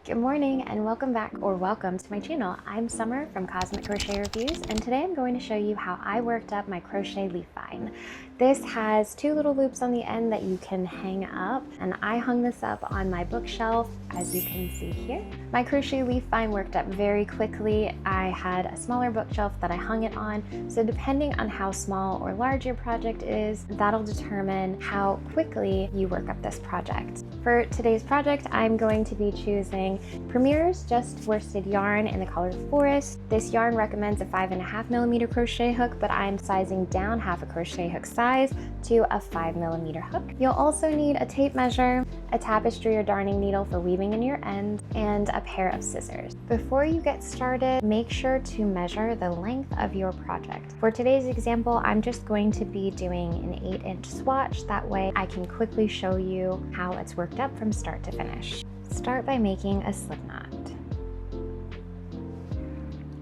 Good morning and welcome back, or welcome to my channel. I'm Summer from Cosmic Crochet Reviews, and today I'm going to show you how I worked up my crochet leaf vine. This has two little loops on the end that you can hang up, and I hung this up on my bookshelf, as you can see here. My crochet leaf vine worked up very quickly. I had a smaller bookshelf that I hung it on, so depending on how small or large your project is, that'll determine how quickly you work up this project. For today's project, I'm going to be choosing Premier's Just Worsted yarn in the color Forest. This yarn recommends a 5.5mm crochet hook, but I'm sizing down half a crochet hook size to a 5mm hook. You'll also need a tape measure, a tapestry or darning needle for weaving in your ends, and a pair of scissors. Before you get started, make sure to measure the length of your project. For today's example, I'm just going to be doing an 8-inch swatch. That way I can quickly show you how it's worked up from start to finish. Start by making a slip knot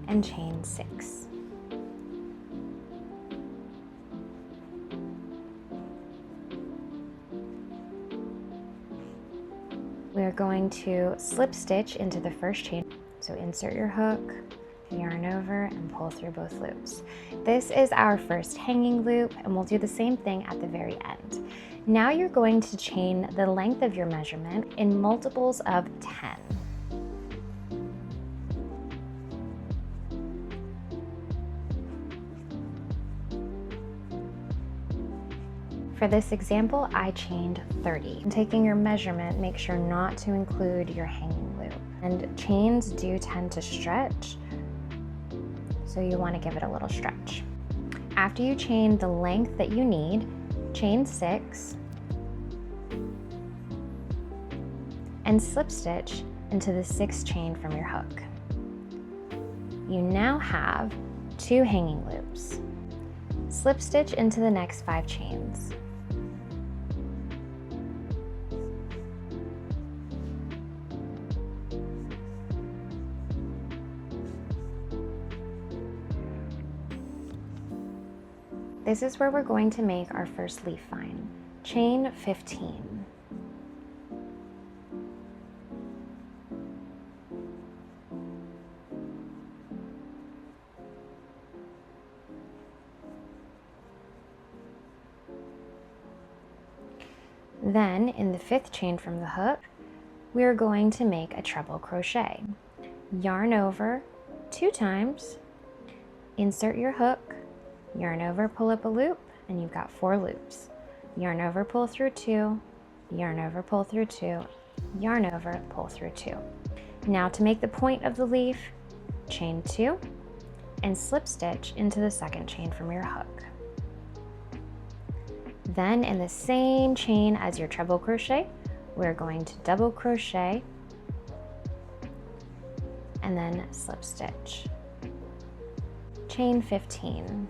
and chain 6. We're going to slip stitch into the first chain. So insert your hook, yarn over, and pull through both loops. This is our first hanging loop, and we'll do the same thing at the very end. Now you're going to chain the length of your measurement in multiples of 10. For this example, I chained 30. Taking your measurement, make sure not to include your hanging loop. And chains do tend to stretch, so you want to give it a little stretch. After you chain the length that you need, chain 6 and slip stitch into the 6th chain from your hook. You now have 2 hanging loops. Slip stitch into the next 5 chains. This is where we're going to make our first leaf vine. Chain 15. Then, in the 5th chain from the hook, we are going to make a treble crochet. Yarn over 2 times, insert your hook, yarn over, pull up a loop, and you've got 4 loops. Yarn over, pull through 2, yarn over, pull through 2, yarn over, pull through 2. Now to make the point of the leaf, chain 2 and slip stitch into the 2nd chain from your hook. Then in the same chain as your treble crochet, we're going to double crochet and then slip stitch. Chain 15.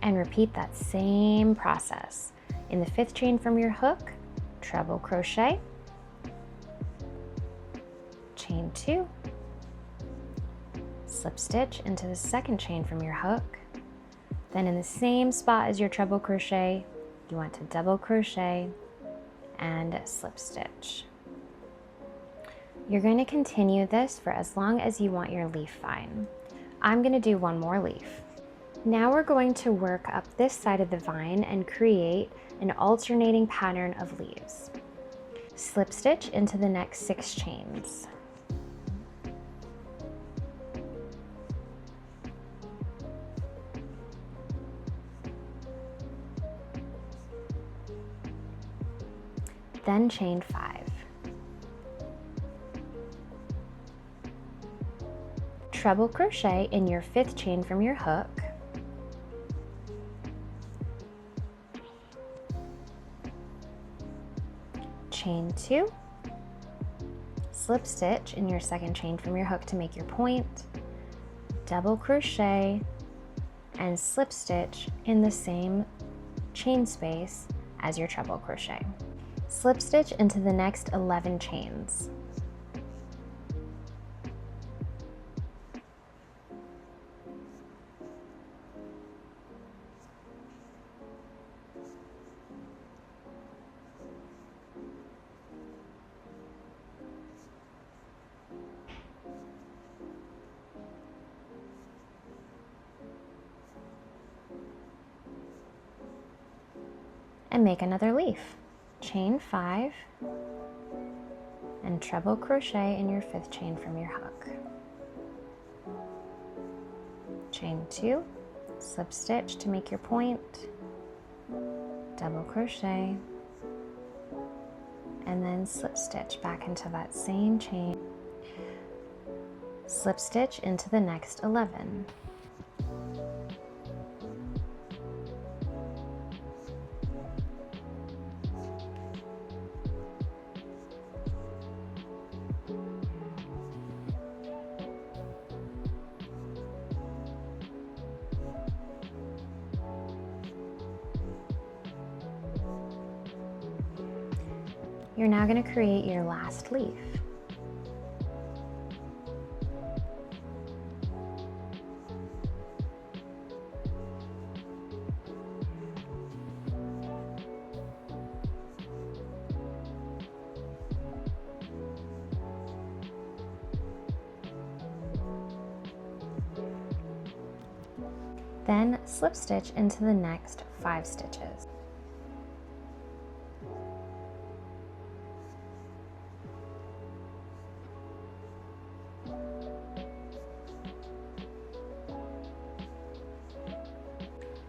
And repeat that same process. In the 5th chain from your hook, treble crochet, chain 2, slip stitch into the 2nd chain from your hook. Then in the same spot as your treble crochet, you want to double crochet and slip stitch. You're going to continue this for as long as you want your leaf vine. I'm going to do one more leaf. Now we're going to work up this side of the vine and create an alternating pattern of leaves. Slip stitch into the next 6 chains. Then chain 5. Treble crochet in your 5th chain from your hook. Chain 2, slip stitch in your 2nd chain from your hook to make your point, double crochet and slip stitch in the same chain space as your treble crochet. Slip stitch into the next 11 chains. and make another leaf. Chain 5 and treble crochet in your 5th chain from your hook. Chain 2, slip stitch to make your point, double crochet, and then slip stitch back into that same chain. Slip stitch into the next 11. You're now going to create your last leaf. Then slip stitch into the next 5 stitches.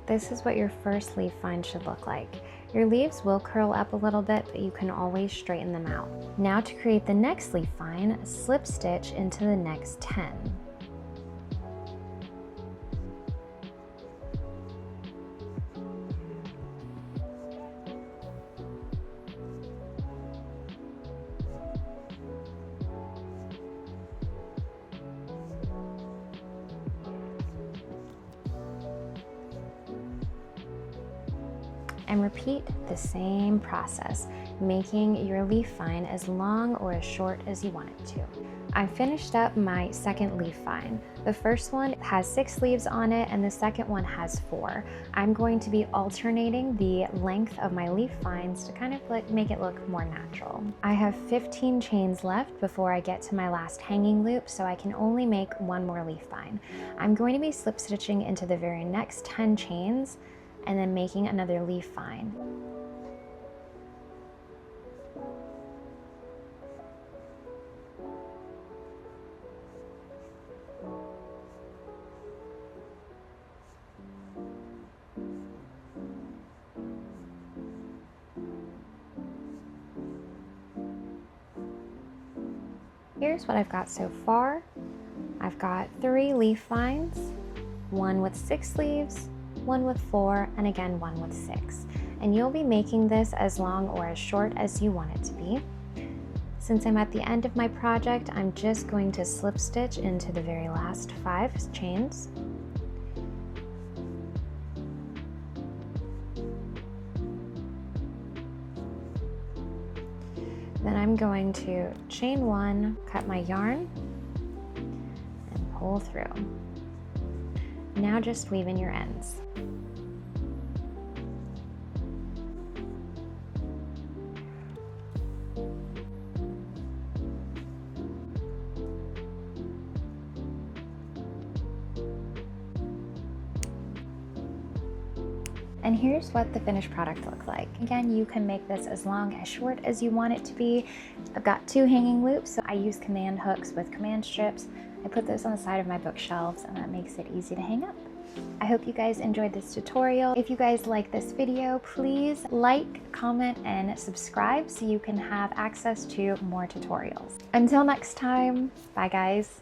This is what your first leaf find should look like. Your leaves will curl up a little bit, but you can always straighten them out. Now to create the next leaf find, slip stitch into the next 10. And repeat the same process, making your leaf find as long or as short as you want it to. I finished up my second leaf find. The first one has 6 leaves on it and the second one has 4. I'm going to be alternating the length of my leaf finds to kind of make it look more natural. I have 15 chains left before I get to my last hanging loop, so I can only make 1 more leaf find. I'm going to be slip stitching into the very next 10 chains and then making another leaf find. Here's what I've got so far. I've got 3 leaf finds, 1 with 6 leaves, 1 with 4, and again 1 with 6. And you'll be making this as long or as short as you want it to be. Since I'm at the end of my project, I'm just going to slip stitch into the very last 5 chains. Then I'm going to chain 1, cut my yarn, and pull through. Now just weave in your ends. And here's what the finished product looks like. Again, you can make this as long as short as you want it to be. I've got 2 hanging loops, so I use command hooks with command strips. I put those on the side of my bookshelves and that makes it easy to hang up. I hope you guys enjoyed this tutorial. If you guys like this video, please like, comment, and subscribe so you can have access to more tutorials. Until next time, bye guys.